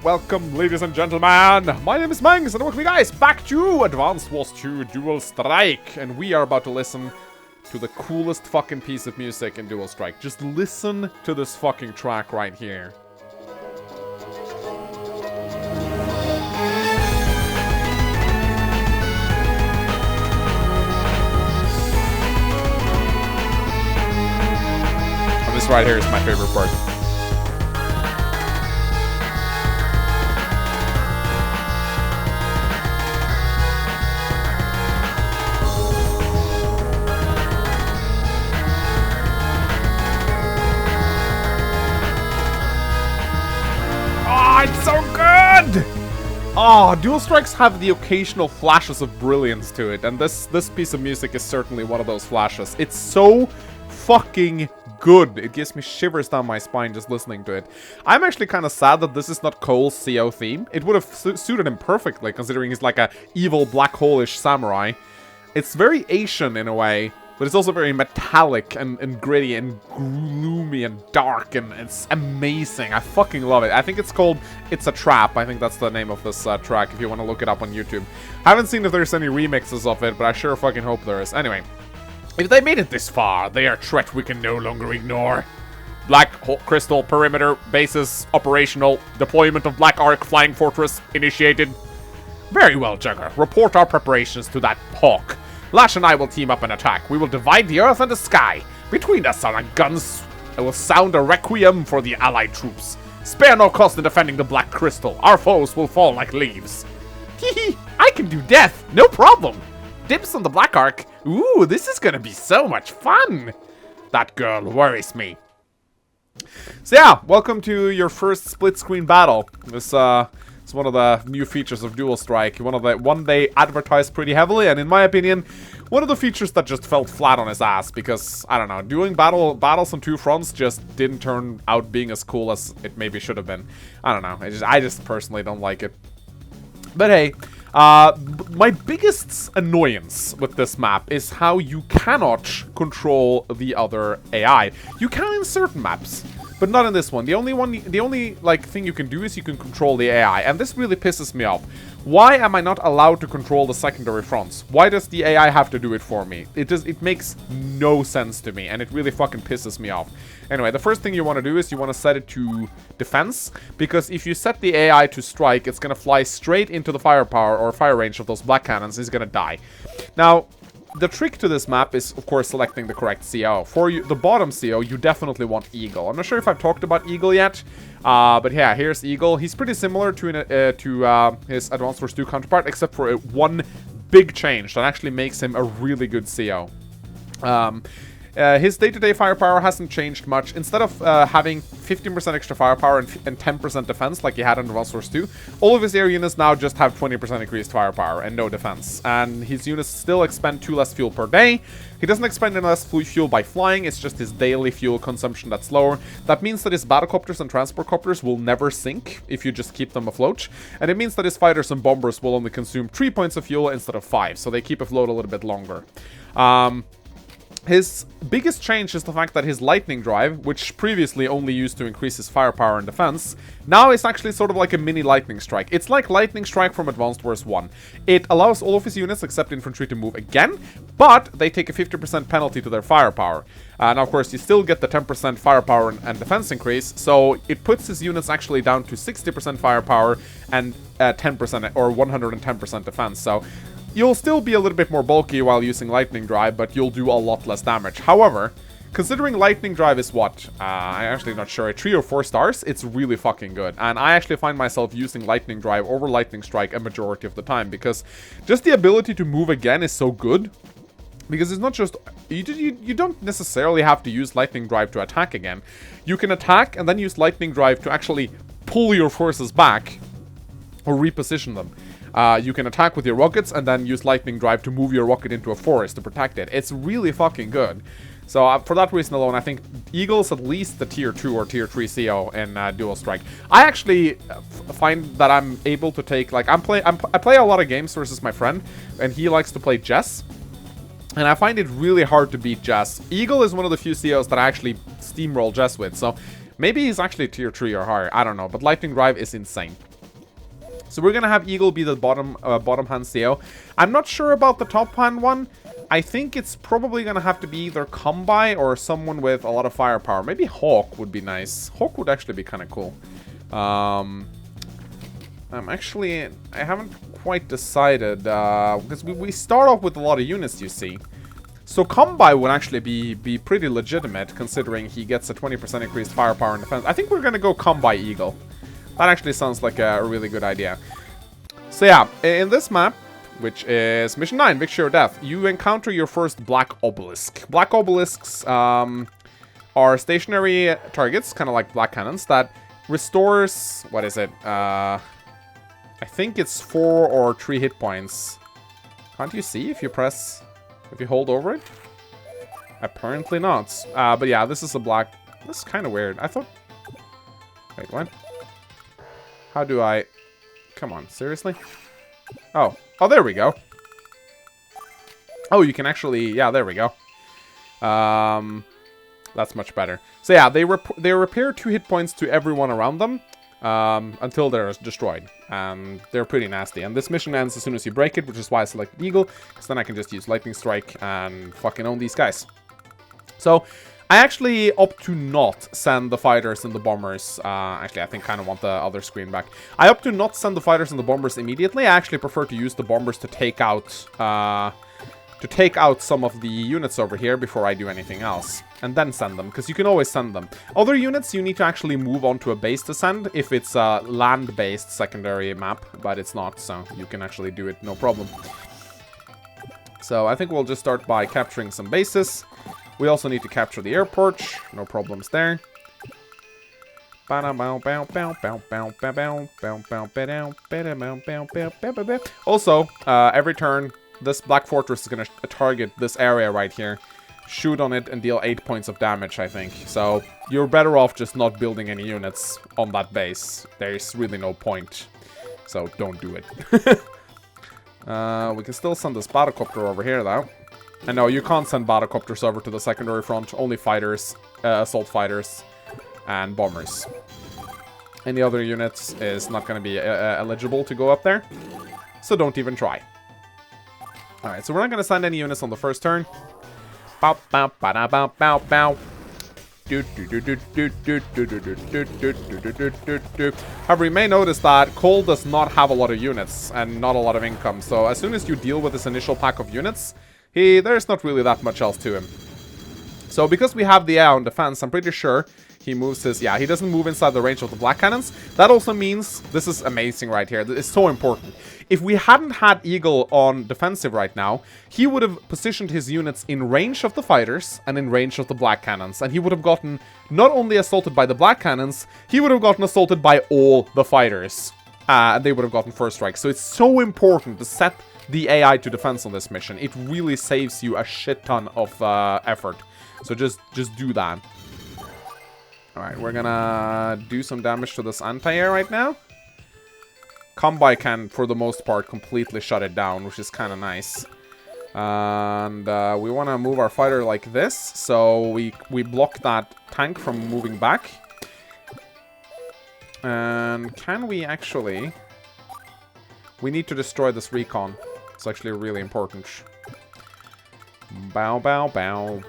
Welcome, ladies and gentlemen. My name is Mangs, and welcome you guys back to Advanced Wars 2 Dual Strike. And we are about to listen to the coolest fucking piece of music in Dual Strike. Just listen to this fucking track right here. And this right here is my favorite part. It's so good! Oh, Dual Strikes have the occasional flashes of brilliance to it, and this piece of music is certainly one of those flashes. It's so fucking good. It gives me shivers down my spine just listening to it. I'm actually kind of sad that this is not Cole's CO theme. It would have suited him perfectly, considering he's like a evil black hole-ish samurai. It's very Asian in a way, but it's also very metallic and gritty and gloomy and dark, and it's amazing. I fucking love it. I think it's called It's a Trap. I think that's the name of this track if you want to look it up on YouTube. Haven't seen if there's any remixes of it, but I sure fucking hope there is. Anyway, if they made it this far, they are a threat we can no longer ignore. Black Crystal perimeter bases operational. Deployment of Black Arc Flying Fortress initiated. Very well, Jugger. Report our preparations to that hawk. Lash and I will team up and attack. We will divide the earth and the sky. Between us, our guns will sound a requiem for the allied troops. Spare no cost in defending the Black Crystal. Our foes will fall like leaves. Hehe, I can do death, no problem. Dibs on the Black Arc. Ooh, this is gonna be so much fun. That girl worries me. So yeah, welcome to your first split-screen battle. This, it's one of the new features of Dual Strike. One they advertised pretty heavily, and in my opinion, one of the features that just felt flat on his ass, because, I don't know, doing battles on two fronts just didn't turn out being as cool as it maybe should have been. I don't know, I just personally don't like it. But hey, my biggest annoyance with this map is how you cannot control the other AI. You can in certain maps, but not in this one. The only like thing you can do is you can control the AI, and this really pisses me off. Why am I not allowed to control the secondary fronts? Why does the AI have to do it for me? It makes no sense to me, and it really fucking pisses me off. Anyway, the first thing you want to do is you want to set it to defense, because if you set the AI to strike, it's going to fly straight into the firepower or fire range of those black cannons. He's going to die. Now, the trick to this map is, of course, selecting the correct CO. For you, the bottom CO, you definitely want Eagle. I'm not sure if I've talked about Eagle yet, but yeah, here's Eagle. He's pretty similar to his Advanced Wars 2 counterpart, except for one big change that actually makes him a really good CO. His day-to-day firepower hasn't changed much. Instead of having 15% extra firepower and 10% defense like he had in Advanced Wars 2, all of his air units now just have 20% increased firepower and no defense. And his units still expend 2 less fuel per day. He doesn't expend any less fuel by flying, it's just his daily fuel consumption that's lower. That means that his battlecopters and transport copters will never sink if you just keep them afloat. And it means that his fighters and bombers will only consume 3 points of fuel instead of 5, so they keep afloat a little bit longer. His biggest change is the fact that his lightning drive, which previously only used to increase his firepower and defense, now is actually sort of like a mini lightning strike. It's like lightning strike from Advanced Wars 1. It allows all of his units except infantry to move again, but they take a 50% penalty to their firepower. Now, of course, you still get the 10% firepower and defense increase, so it puts his units actually down to 60% firepower and 10% or 110% defense. So you'll still be a little bit more bulky while using Lightning Drive, but you'll do a lot less damage. However, considering Lightning Drive is what? I'm actually not sure. 3 or 4 stars? It's really fucking good. And I actually find myself using Lightning Drive over Lightning Strike a majority of the time, because just the ability to move again is so good. Because it's not just... You don't necessarily have to use Lightning Drive to attack again. You can attack and then use Lightning Drive to actually pull your forces back or reposition them. You can attack with your rockets and then use Lightning Drive to move your rocket into a forest to protect it. It's really fucking good. So for that reason alone, I think Eagle's at least the tier 2 or tier 3 CO in Dual Strike. I actually find that I'm able to take, like, I play a lot of games versus my friend, and he likes to play Jess. And I find it really hard to beat Jess. Eagle is one of the few COs that I actually steamroll Jess with, so Maybe he's actually tier 3 or higher. I don't know. But Lightning Drive is insane. So we're going to have Eagle be the bottom hand CO. I'm not sure about the top hand one. I think it's probably going to have to be either Kanbei or someone with a lot of firepower. Maybe Hawk would be nice. Hawk would actually be kind of cool. I haven't quite decided. Because we start off with a lot of units, you see. So Kanbei would actually be pretty legitimate, considering he gets a 20% increased firepower and defense. I think we're going to go Kanbei Eagle. That actually sounds like a really good idea. So yeah, in this map, which is Mission 9, Victory or Death, you encounter your first Black Obelisk. Black Obelisks are stationary targets, kind of like Black Cannons, that restores, what is it? I think it's 4 or 3 hit points. Can't you see if you hold over it? Apparently not. But yeah, this is a black... This is kind of weird. I thought... Wait, what? How do I... Come on, seriously? Oh. Oh, there we go. Oh, you can actually... Yeah, there we go. That's much better. So yeah, they repair 2 hit points to everyone around them until they're destroyed. And they're pretty nasty. And this mission ends as soon as you break it, which is why I selected Eagle, because then I can just use Lightning Strike and fucking own these guys. So I actually opt to not send the fighters and the bombers. Actually, I think I kind of want the other screen back. I opt to not send the fighters and the bombers immediately. I actually prefer to use the bombers to take out some of the units over here before I do anything else. And then send them, because you can always send them. Other units you need to actually move onto a base to send if it's a land-based secondary map, but it's not, so you can actually do it no problem. So I think we'll just start by capturing some bases. We also need to capture the airport. No problems there. Also, every turn, this Black Fortress is going to target this area right here. Shoot on it and deal 8 points of damage, I think. So you're better off just not building any units on that base. There's really no point. So don't do it. We can still send this battlecopter over here, though. And no, you can't send battlecopters over to the secondary front. Only fighters, assault fighters, and bombers. Any other units is not going to be eligible to go up there. So don't even try. Alright, so we're not going to send any units on the first turn. Bow, bow, ba-da, bow, bow, bow. However, you may notice that Cole does not have a lot of units and not a lot of income. So as soon as you deal with this initial pack of units, there's not really that much else to him. So because we have the air on defense, I'm pretty sure he moves his... Yeah, he doesn't move inside the range of the black cannons. That also means... This is amazing right here. It's so important. If we hadn't had Eagle on defensive right now, he would have positioned his units in range of the fighters and in range of the black cannons. And he would have gotten not only assaulted by the black cannons, he would have gotten assaulted by all the fighters. And they would have gotten first strike. So it's so important to set the AI to defense on this mission. It really saves you a shit ton of effort. So just do that. Alright, we're gonna do some damage to this anti-air right now. Kanbei can, for the most part, completely shut it down, which is kind of nice. And we want to move our fighter like this, so we block that tank from moving back. And can we actually... We need to destroy this recon. It's actually really important. Bow, bow, bow.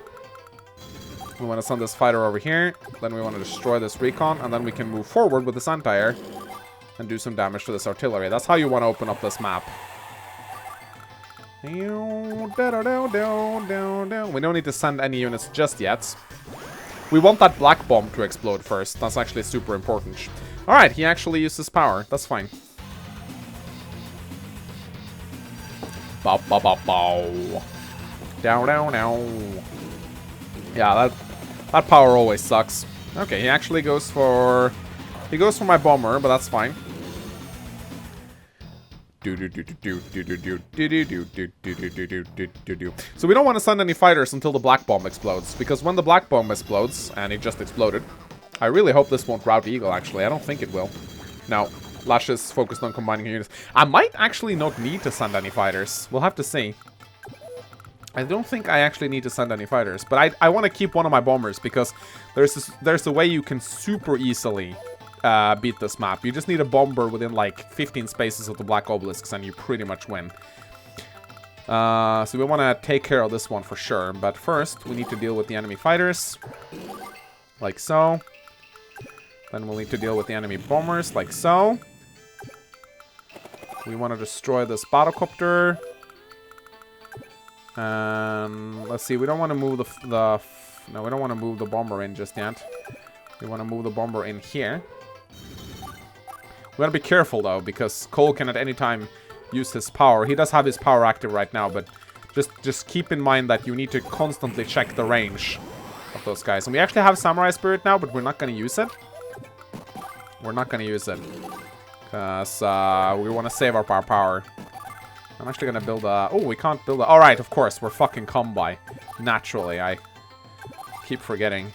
We want to send this fighter over here. Then we want to destroy this recon. And then we can move forward with this anti-air and do some damage to this artillery. That's how you want to open up this map. We don't need to send any units just yet. We want that black bomb to explode first. That's actually super important. Alright, he actually uses power. That's fine. Bow, bow, bow, bow. Down, down, down. Yeah, that power always sucks. Okay, he actually goes for... He goes for my bomber, but that's fine. So we don't want to send any fighters until the black bomb explodes. Because when the black bomb explodes, and it just exploded... I really hope this won't rout Eagle, actually. I don't think it will. No. Lash is focused on combining units. I might actually not need to send any fighters. We'll have to see. I don't think I actually need to send any fighters, but I want to keep one of my bombers because there's a way you can super easily beat this map. You just need a bomber within like 15 spaces of the black obelisks and you pretty much win. So we want to take care of this one for sure, but first we need to deal with the enemy fighters, like so. Then we'll need to deal with the enemy bombers, like so. We want to destroy this battlecopter. And let's see, we don't want to move no, we don't want to move the bomber in just yet. We want to move the bomber in here. We gotta be careful though, because Cole can at any time use his power. He does have his power active right now, but just keep in mind that you need to constantly check the range of those guys. And we actually have Samurai Spirit now, but we're not gonna use it. We're not gonna use it. Because we want to save up our power. I'm actually gonna build a... Oh, we can't build a... Alright, of course, we're fucking Kanbei. Naturally, I keep forgetting.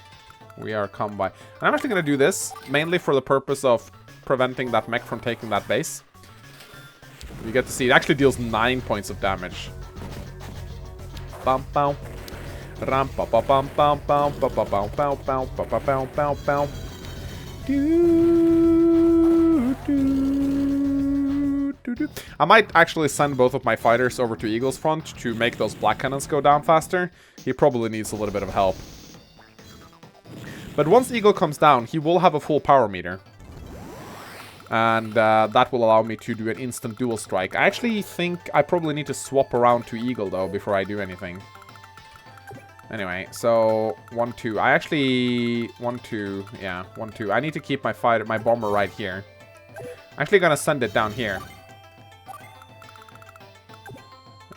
We are Kanbei. And I'm actually gonna do this, mainly for the purpose of preventing that mech from taking that base. You get to see, it actually deals 9 points of damage. Bum bum. Ram pa pa bum bum bum pa pa bum bum bum pa pa bum bum bum. I might actually send both of my fighters over to Eagle's front to make those black cannons go down faster. He probably needs a little bit of help. But once Eagle comes down, he will have a full power meter. And that will allow me to do an instant dual strike. I actually think I probably need to swap around to Eagle, though, before I do anything. Anyway, so 1, 2. I actually 1, 2. Yeah, 1, 2. I need to keep my bomber right here. I'm actually gonna send it down here.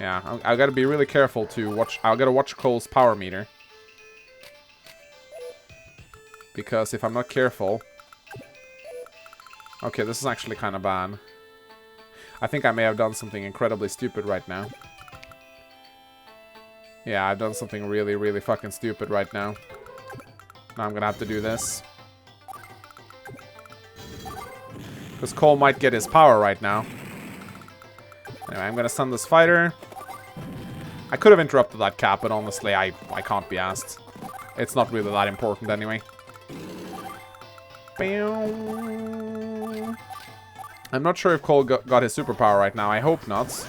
Yeah, I gotta be really careful to watch. I gotta watch Cole's power meter. Because if I'm not careful... Okay, this is actually kind of bad. I think I may have done something incredibly stupid right now. Yeah, I've done something really, really fucking stupid right now. Now I'm gonna have to do this. Because Cole might get his power right now. Anyway, I'm gonna send this fighter. I could have interrupted that cap, but honestly, I can't be asked. It's not really that important anyway. I'm not sure if Cole got his superpower right now. I hope not.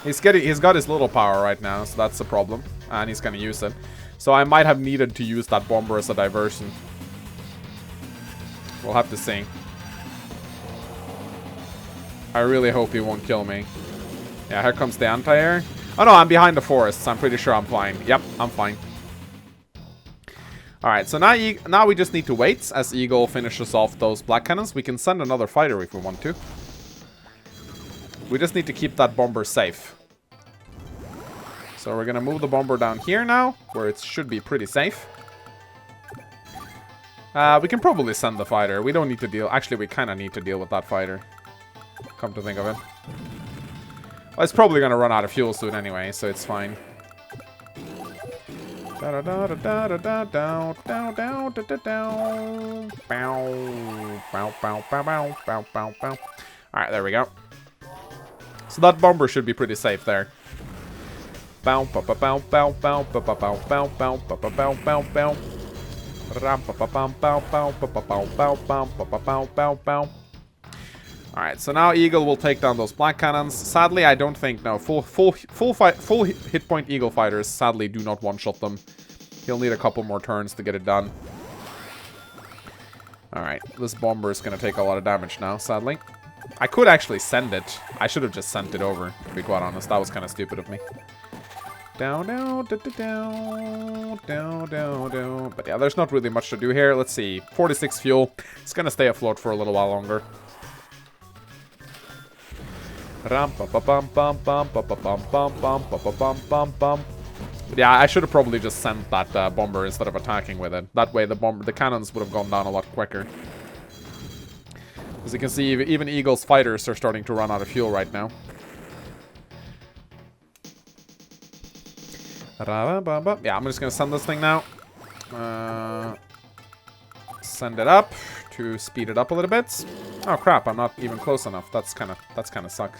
He's got his little power right now, so that's the problem. And he's gonna use it. So I might have needed to use that bomber as a diversion. We'll have to see. I really hope he won't kill me. Yeah, here comes the anti-air. Oh no, I'm behind the forests. I'm pretty sure I'm fine. Yep, I'm fine. Alright, so now we just need to wait as Eagle finishes off those black cannons. We can send another fighter if we want to. We just need to keep that bomber safe. So we're gonna move the bomber down here now, where it should be pretty safe. We can probably send the fighter. We don't need to deal... Actually, we kind of need to deal with that fighter. Come to think of it. Well, it's probably gonna run out of fuel soon anyway, so it's fine. Alright, there we go. So that bomber should be pretty safe there. Alright, so now Eagle will take down those black cannons. Sadly, I don't think... No, full hit point Eagle fighters sadly do not one-shot them. He'll need a couple more turns to get it done. Alright, this bomber is going to take a lot of damage now, sadly. I could actually send it. I should have just sent it over, to be quite honest. That was kind of stupid of me. Down, down, down, down, down, down, down. But yeah, there's not really much to do here. Let's see. 46 fuel. It's going to stay afloat for a little while longer. Yeah, I should have probably just sent that bomber instead of attacking with it. That way the cannons would have gone down a lot quicker. As you can see, even Eagle's fighters are starting to run out of fuel right now. Yeah, I'm just gonna send this thing now. Send it up to speed it up a little bit. Oh crap, I'm not even close enough. That's kind of suck.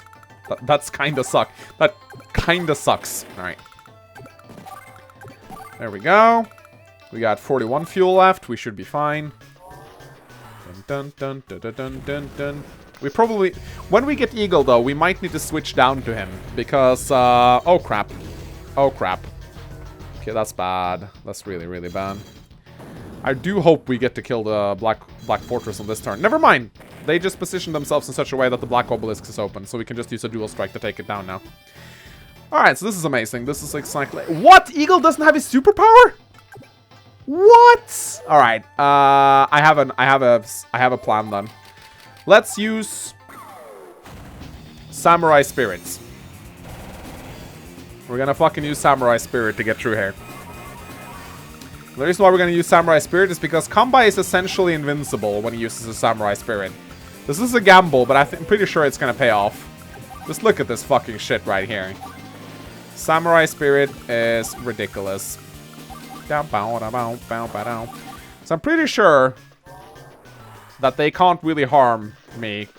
That's kind of suck. That kind of sucks. All right. There we go. We got 41 fuel left. We should be fine. Dun, dun, dun, dun, dun, dun, dun. We probably... When we get Eagle, though, we might need to switch down to him. Because, oh, crap. Oh, crap. Okay, that's bad. That's really, really bad. I do hope we get to kill the Black Fortress on this turn. Never mind. They just positioned themselves in such a way that the Black Obelisk is open. So we can just use a dual strike to take it down now. Alright, so this is amazing. This is exactly... What? Eagle doesn't have his superpower? What? All right. I have a plan then. Let's use Samurai Spirits. We're gonna fucking use Samurai Spirit to get through here. The reason why we're gonna use Samurai Spirit is because Kanbei is essentially invincible when he uses a Samurai Spirit. This is a gamble, but I'm pretty sure it's gonna pay off. Just look at this fucking shit right here. Samurai Spirit is ridiculous. So I'm pretty sure that they can't really harm me.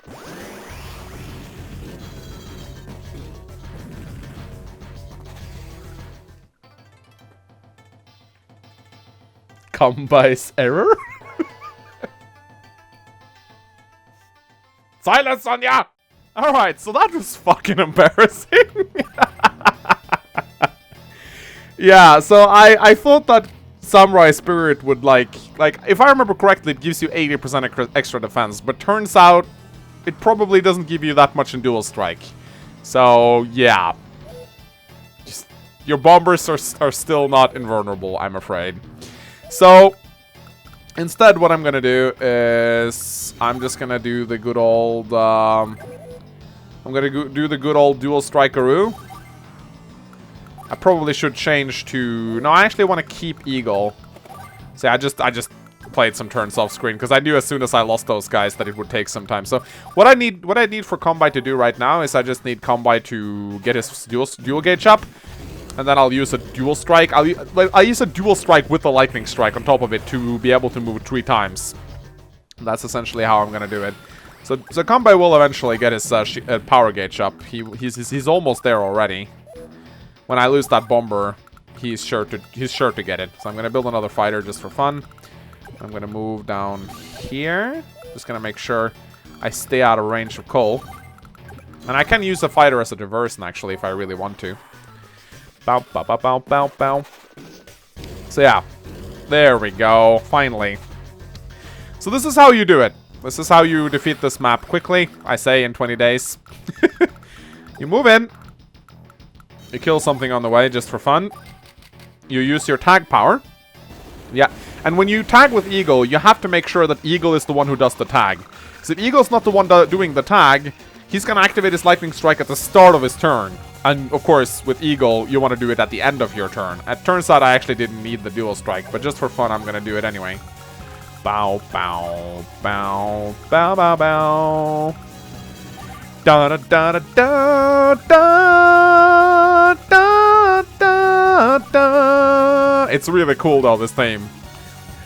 Kanbei's error? Silence, Sonya! Alright, so that was fucking embarrassing. Yeah, so I thought that Samurai Spirit would like, if I remember correctly, it gives you 80% extra defense, but turns out it probably doesn't give you that much in dual strike. So, yeah. Just, your bombers are still not invulnerable, I'm afraid. So, instead what I'm gonna do is, I'm just gonna do the good old, I'm gonna do the good old dual strikeroo. I probably should change to... No, I actually want to keep Eagle. See, I just played some turns off screen because I knew as soon as I lost those guys that it would take some time. So what I need for Kanbei to do right now is I just need Kanbei to get his dual gauge up, and then I'll use a dual strike. I'll use a dual strike with a lightning strike on top of it to be able to move 3 times. That's essentially how I'm gonna do it. So Kanbei will eventually get his power gauge up. He's almost there already. When I lose that bomber, he's sure to get it. So I'm gonna build another fighter just for fun. I'm gonna move down here. Just gonna make sure I stay out of range of Cole. And I can use a fighter as a diversion actually if I really want to. Bow, bow, bow, bow, bow, bow. So yeah, there we go. Finally. So this is how you do it. This is how you defeat this map quickly. I say in 20 days. You move in. You kill something on the way just for fun. You use your tag power. Yeah. And when you tag with Eagle, you have to make sure that Eagle is the one who does the tag. Because if Eagle's not the one doing the tag, he's going to activate his lightning strike at the start of his turn. And of course, with Eagle, you want to do it at the end of your turn. It turns out I actually didn't need the dual strike, but just for fun, I'm going to do it anyway. Bow, bow, bow, bow, bow, bow. Da da da da da da da da da. It's really cool though, this theme.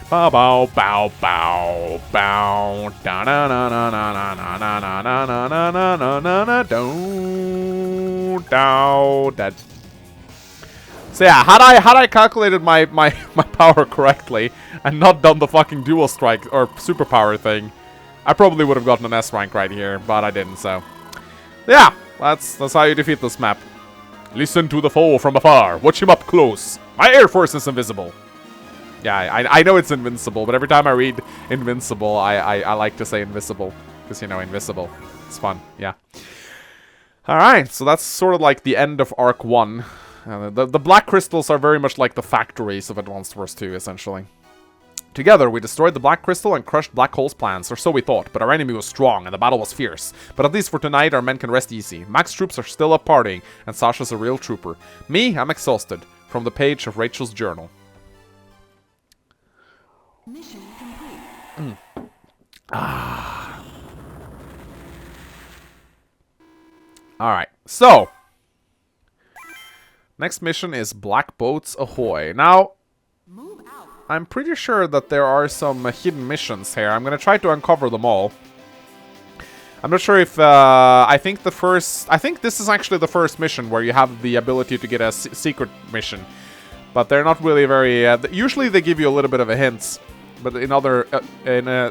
Bow bow bow bow bow da na na na na na na na na na na na na na na do dow that. So yeah, had I calculated my power correctly and not done the fucking dual strike or superpower thing, I probably would have gotten an S rank right here, but I didn't, so. Yeah, that's how you defeat this map. Listen to the foe from afar. Watch him up close. My air force is invisible. Yeah, I know it's invincible, but every time I read invincible, I like to say invisible. Because, you know, invisible. It's fun, yeah. Alright, so that's sort of like the end of Arc 1. The black crystals are very much like the factories of Advanced Wars 2, essentially. Together, we destroyed the Black Crystal and crushed Black Hole's plans, or so we thought, but our enemy was strong and the battle was fierce. But at least for tonight, our men can rest easy. Mac's troops are still up partying, and Sasha's a real trooper. Me, I'm exhausted. From the page of Rachel's journal. Mission complete. Alright, so. Next mission is Black Boats Ahoy. Now, I'm pretty sure that there are some hidden missions here. I'm gonna try to uncover them all. I'm not sure if, I think this is actually the first mission where you have the ability to get a secret mission. But they're not really very... usually they give you a little bit of a hint. But in other...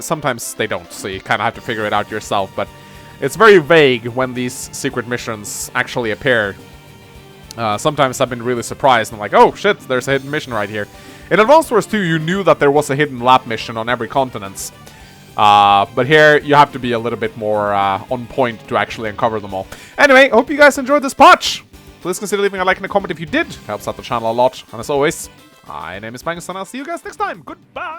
sometimes they don't, so you kind of have to figure it out yourself. But it's very vague when these secret missions actually appear. Sometimes I've been really surprised. I'm like, oh shit, there's a hidden mission right here. In Advanced Wars 2, you knew that there was a hidden lab mission on every continent. But here, you have to be a little bit more on point to actually uncover them all. Anyway, hope you guys enjoyed this patch. Please consider leaving a like and a comment if you did. Helps out the channel a lot. And as always, my name is Magnus and I'll see you guys next time. Goodbye!